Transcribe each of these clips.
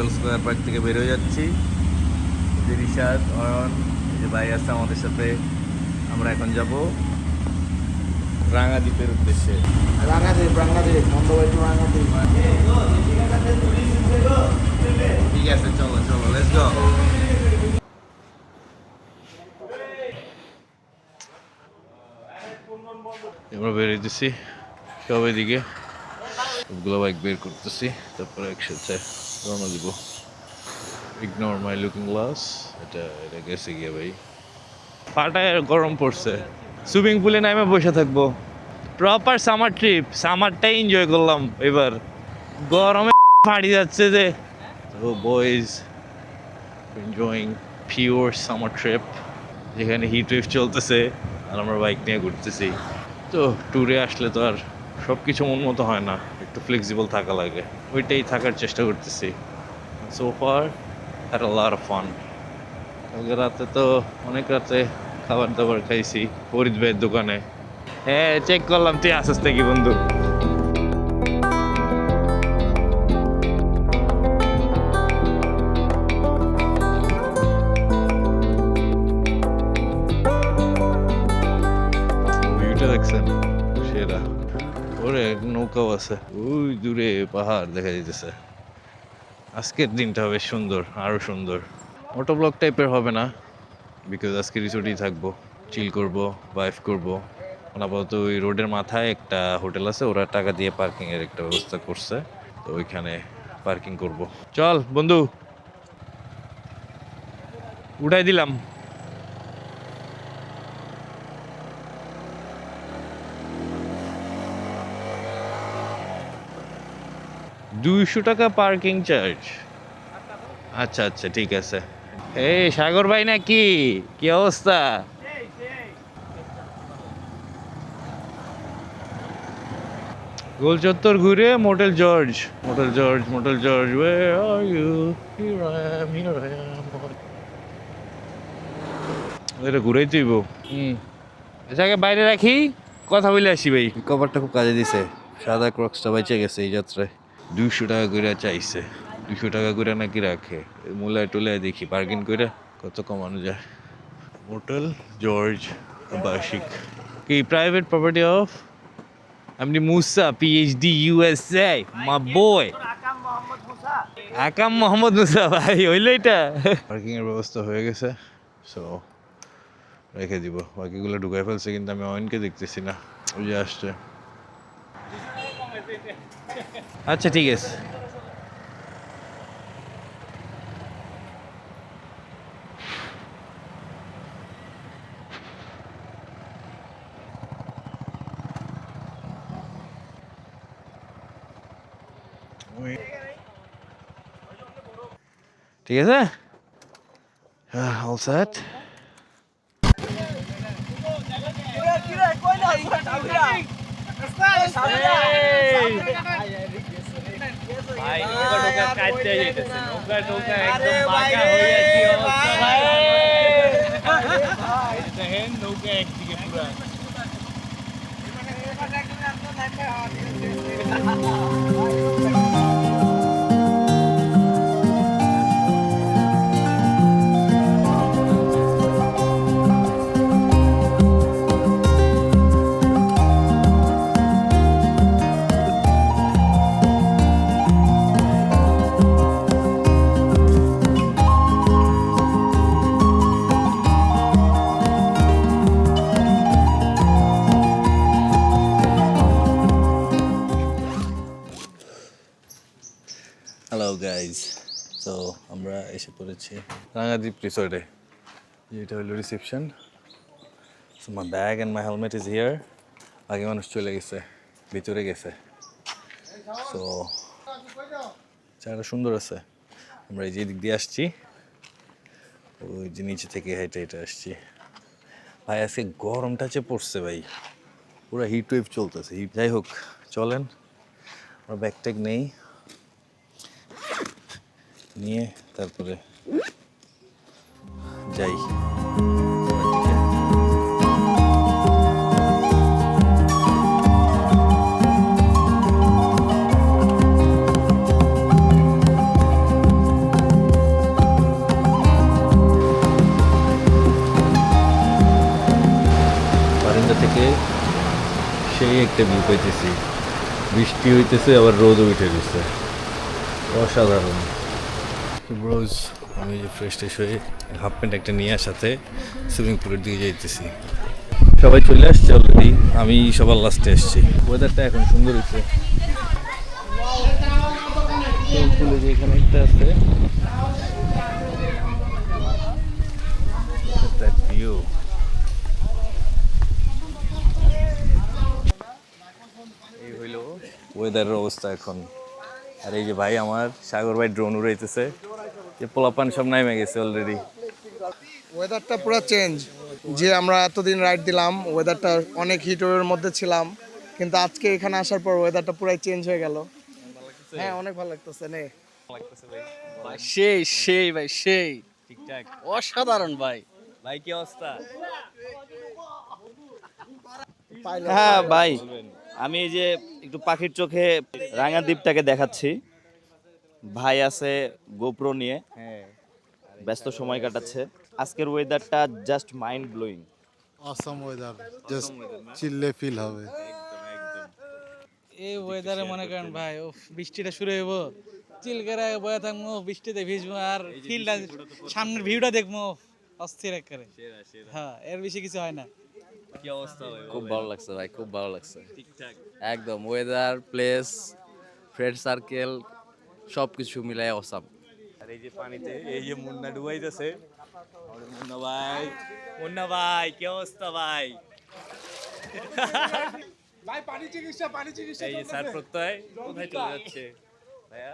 Royal square park থেকে বের হয়ে যাচ্ছি। রিশাদ, অয়ন, এই যে ভাই আছে আমাদের সাথে। আমরা এখন যাব রাঙাদ্বীপের উদ্দেশ্যে। ঠিক আছে, চলো চলো, লেটস গো। আমরা বেরিয়ে দিচ্ছি সবাই দিকে, সবগুলো বাইক বের করতেছি, তারপরে একসাথে রওনা দিব। ইগনোর মাই লুকিং গ্লাস। এটা গেছে গিয়ে ভাই, ফাটায় গরম পড়ছে। সুইমিং পুলে নামে বসে থাকবো। প্রপার সামার ট্রিপ, সামারটাই এনজয় করলাম এবার। গরমে ফাড়ি যাচ্ছে যে। তো boys enjoying pure summer trip, যেখানে হিট ওয়েভ চলতেছে আর আমরা বাইক নিয়ে ঘুরতেছি। তো ট্যুরে আসলে তো আর সব কিছু মন মতো হয় না, একটু ফ্লেক্সিবল থাকা লাগে, ওইটাই থাকার চেষ্টা করতেছি। So far had a lot of fun. কালকে রাতে তো অনেক রাতে খাবার দাবার খাইছি ফরিদ ভাইয়ের দোকানে। হ্যাঁ, চেক করলাম তুই আসিস নাকি বন্ধু। ভিউটা দেখছেন সেরা। ওরে নৌকাও আছে, ওই দূরে পাহাড় দেখা যাইতেছে। আজকের দিনটা বেশ সুন্দর, আরো সুন্দর। মোটো ব্লগ টাইপের হবে না, বিকজ আজকে রিসোর্টেই থাকবো, চিল করবো, ওয়াইফ করবো। আপাতত ওই রোডের মাথায় একটা হোটেল আছে, ওরা টাকা দিয়ে পার্কিং এর একটা ব্যবস্থা করছে, তো ওইখানে পার্কিং করব। চল বন্ধু, উঠাই দিলাম। $200 পার্কিং চার্জ। আচ্ছা আচ্ছা, ঠিক আছে। এই সাগর ভাই নাকি, কি অবস্থা? গোল চত্বর ঘুরে motel George, motel George, motel George, where are you? Here I am, here I am. এটা ঘুরেই তুইব। এটাকে বাইরে রাখি, কথা বলে আসি ভাই। কভারটা খুব কাজে দিছে, সাদা ক্রক্সটা বেঁচে গেছে এই যাত্রায়। $200 করে চাইছে, $200 করে নাকি রাখে। মূলায় টুলায় দেখি পার্কিং করে কত কমানো যায়। মোটেল জর্জ আবাসিক, কি প্রাইভেট প্রপার্টি অফ আমনি মুসা, পিএইচডি, ইউএসএ, মা বয় আকাম মোহাম্মদ মুসা। ভাই হইলো এটা। পার্কিং এর ব্যবস্থা হয়ে গেছে, সো রেখে দিব। বাকিগুলো ঢুকাই ফেলছে, কিন্তু আমি অয়নকে দেখতেছি না, ওই যে আসছে। আচ্ছা ঠিক আছে। ঠিক আছে, অল সেট। ভাই নৌকা টোকা কাটতে যাইতেছে, নৌকা টোকা একদম বাঁকা হয়ে যাচ্ছে অবস্থা ভাই। দেখেন নৌকা একদিকে পুরা। হ্যালো গাইজ, তো আমরা এসে পড়েছি রাঙাদ্বীপ রিসোর্টে। এটা হলো reception. So my bag and my helmet is here. আগে মানুষ চলে গেছে, ভিতরে গেছে। সো জায়গাটা সুন্দর আছে। আমরা এই যে দিক দিয়ে আসছি, ওই যে নিচে থেকে হেঁটে হেঁটে আসছি। ভাই আজকে গরমটা চেয়ে পড়ছে ভাই, পুরো হিট ওয়েভ চলতেছে। যাই হোক, চলেন আমরা ব্যাগ ট্যাগ নেই, নিয়ে তারপরে যাই। সেই একটা ভিউ পাইতেছি, বৃষ্টি হইতেছে আবার রোদও উঠে গেছে, অসাধারণ। রোজ আমি যে ফ্রেশ ট্রেশ হয়ে হাফ প্যান্ট একটা নিয়ে সাথে সুইমিং পুলের দিকে যাইতেছি। সবাই চলে আসছে অলরেডি, আমি সবার লাস্টে এসেছি। ওয়েদারটা এখন সুন্দর হয়েছে। পুলে যে এখানে একটা আছে ভিউ, এই হইল ওয়েদারের অবস্থা এখন। আর এই যে ভাই আমার সাগর ভাই ড্রোন উড়াইতেছে, যে পোলাপান সব নামে গেছে অলরেডি। ওয়েদারটা পুরো চেঞ্জ। যে আমরা এতদিন রাইড দিলাম, ওয়েদারটা অনেক হিট ওয়েভের মধ্যে ছিলাম, কিন্তু আজকে এখানে আসার পর ওয়েদারটা পুরাই চেঞ্জ হয়ে গেল। হ্যাঁ, অনেক ভালো লাগতেছে। নে ভাই সেই সেই ভাই সেই ঠিকঠাক অসাধারণ ভাই। ভাই কি অবস্থা? হ্যাঁ ভাই, আমি এই যে একটু পাখির চোখে রাঙা দ্বীপটাকে দেখাচ্ছি। ভাই আছে গোপ্রো নিয়ে, ব্যস্ত সময় কাটাচ্ছে। আজকের ওয়েদারটা জাস্ট মাইন্ড ব্লোয়িং। অসম ওয়েদার, জাস্ট চিল্লে ফিল হবে। এই ওয়েদারে মনে করেন ভাই ও বৃষ্টিটা শুরু হইব, চিল করে বয়ে থাকবো, বৃষ্টিতে ভিজবো আর ফিলটা সামনের ভিউটা দেখবো, অস্থির একেবারে। হ্যাঁ, এর বেশি কিছু হয় না। কি অবস্থা ভাই? খুব ভালো লাগছে ভাই, খুব ভালো লাগছে। একদম ওয়েদার, প্লেস, ফ্রেন্ড সার্কেল সব কিছু মিলাই অসাম। আর এই যে পানিতে এই যে মুন্না ডুবাইতেছে, আমাদের মুন্না ভাই। মুন্না ভাই কি অবস্থা ভাই? ভাই পানি চিকিৎসা এই যে স্যার প্রত্যয় কোথায় চলে যাচ্ছে ভাইয়া?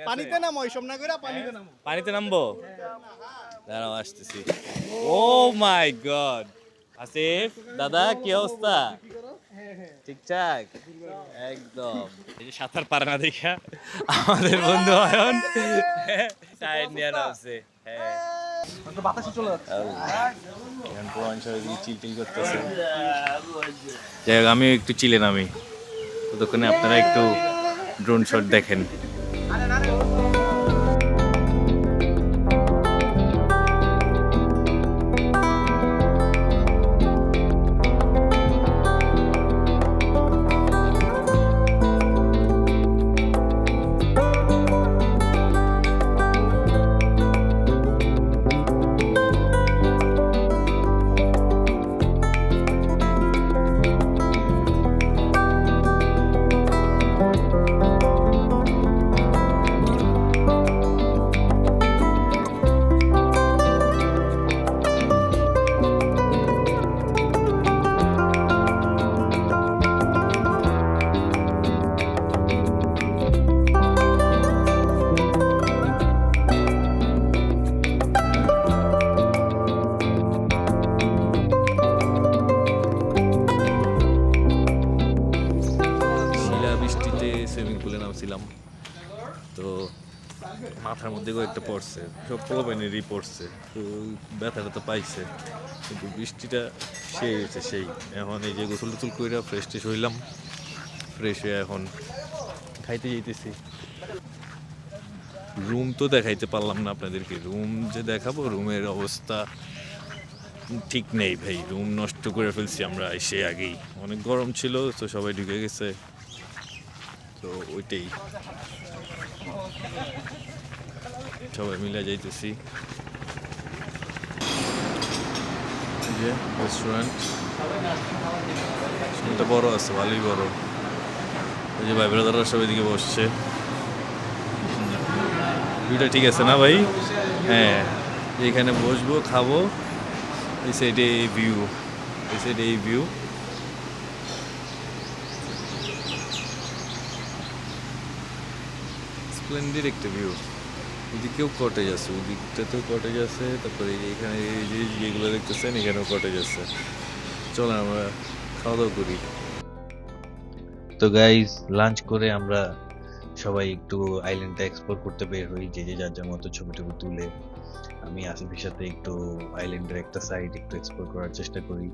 পানিতে নামো, এইসব না করে পানিতে নামো। পানিতে নামবো? দাঁড়াও আসতেছি। ও মাই গড, আসিফ দাদা কি অবস্থা? ঠিকঠাক একদম। এই যে সাঁতার পারে না দেখা আমাদের বন্ধু অয়ন সাইড নিয়ে নামছে। হ্যাঁ, বাতাসে চলে যাচ্ছে। এখন প্রমাণ সবাই চিল টিল করতেছে। যাই হোক, আমিও একটু চিলে নামি, ততক্ষণে আপনারা একটু ড্রোন শট দেখেন। সুইমিং পুলে নামছিলাম তো মাথার মধ্যে কয়েকটা পড়ছে, সব পোলাপাইনেরই পড়ছে, তো ব্যথাটা তো পাইছে, কিন্তু বৃষ্টিটা সেই হয়েছে সেই। এখন এই যে গোসল টোসল করে ফ্রেশ ট্রেশ হইলাম, ফ্রেশ হয়ে এখন খাইতে যাইতেছি। রুম তো দেখাইতে পারলাম না আপনাদেরকে, রুম যে দেখাবো রুমের অবস্থা ঠিক নেই ভাই, রুম নষ্ট করে ফেলছি আমরা এসে আগেই। অনেক গরম ছিল তো সবাই ঢুকে গেছে, তো ওইটাই সবাই মিলে যাইতেছি। যে রেস্টুরেন্টটা বড় আছে, ভালোই বড়। ওই যে ভাই ব্রাদাররা সব এদিকে বসছে। ভিউটা ঠিক আছে না ভাই? হ্যাঁ, এইখানে বসবো, খাবো, এই সাইডে এই ভিউ, এই সাইডে এই ভিউ। স্প্লেন্ডিড একটা ভিউ। ওদিকেও কটেজ আছে, ওদিকটাতেও কটেজ আছে, তারপরে এখানে এই যে যেগুলো দেখতেছেন এখানেও কটেজ আছে। চলো আমরা খাওয়া দাওয়া করি। তো গাইজ, লাঞ্চ করে আমরা সবাই একটু আইল্যান্ডটা এক্সপ্লোর করতে বের হই, যে যে যার যার মতো ছবি টবি তুলে। আমি আসিফের সাথে একটু আইল্যান্ডের একটা সাইড একটু এক্সপ্লোর করার চেষ্টা করি।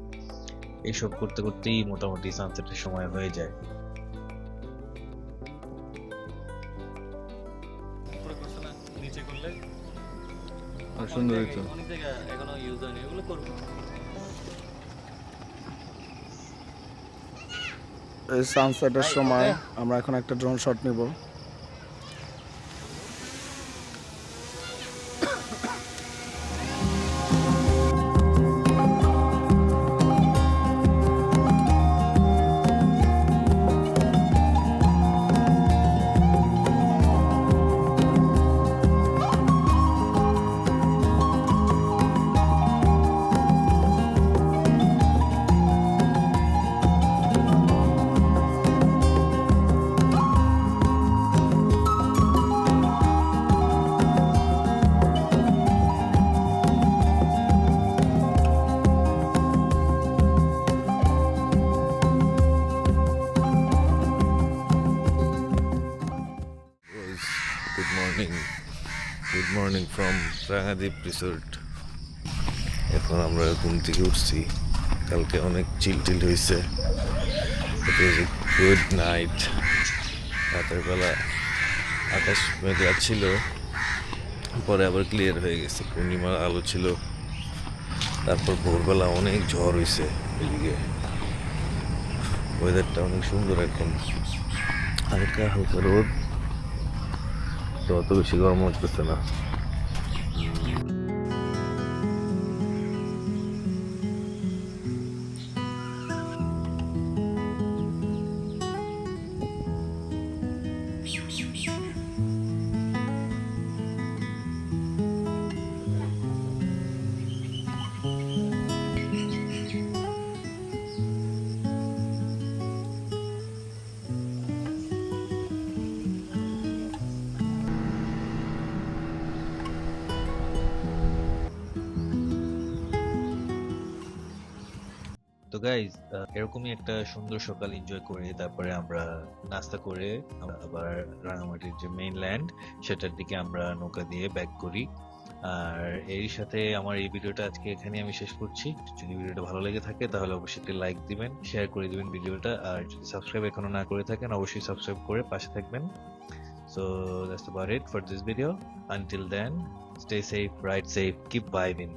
এইসব করতে করতেই মোটামুটি সানসেটের সময় হয়ে যায়। সুন্দর হইতো। এখনো ইউজ হয়নি, এগুলো করবো। এই সানসেটের সময় আমরা এখন একটা ড্রোন শট নিব। Boys, good morning. Good morning from Rangadweep resort. এখন আমরা ঘুম থেকে উঠছি, কালকে অনেক চিল হয়েছে। ইট ওয়াজ এ গুড নাইট। রাতের বেলা আকাশ মেঘলা ছিল, পরে আবার ক্লিয়ার হয়ে গেছে, পূর্ণিমার আলো ছিল। তারপর ভোরবেলা অনেক ঝড় হয়েছে এদিকে। ওয়েদারটা অনেক সুন্দর এখন, হালকা হালকা রোদ, তো অত বেশি গরম লাগতেছে না। তো গাইজ, এরকমই একটা সুন্দর সকাল এনজয় করে তারপরে আমরা নাস্তা করে আবার রাঙামাটির যে মেইন ল্যান্ড সেটার দিকে আমরা নৌকা দিয়ে ব্যাক করি। আর এর সাথে আমার এই ভিডিওটা আজকে এখানে আমি শেষ করছি। যদি ভিডিওটা ভালো লেগে থাকে তাহলে অবশ্যই একটা লাইক দিবেন, শেয়ার করে দিবেন ভিডিওটা, আর যদি সাবস্ক্রাইব এখনো না করে থাকেন অবশ্যই সাবস্ক্রাইব করে পাশে থাকবেন। So that's about it for this video. Until then, stay safe, ride safe, keep vibing.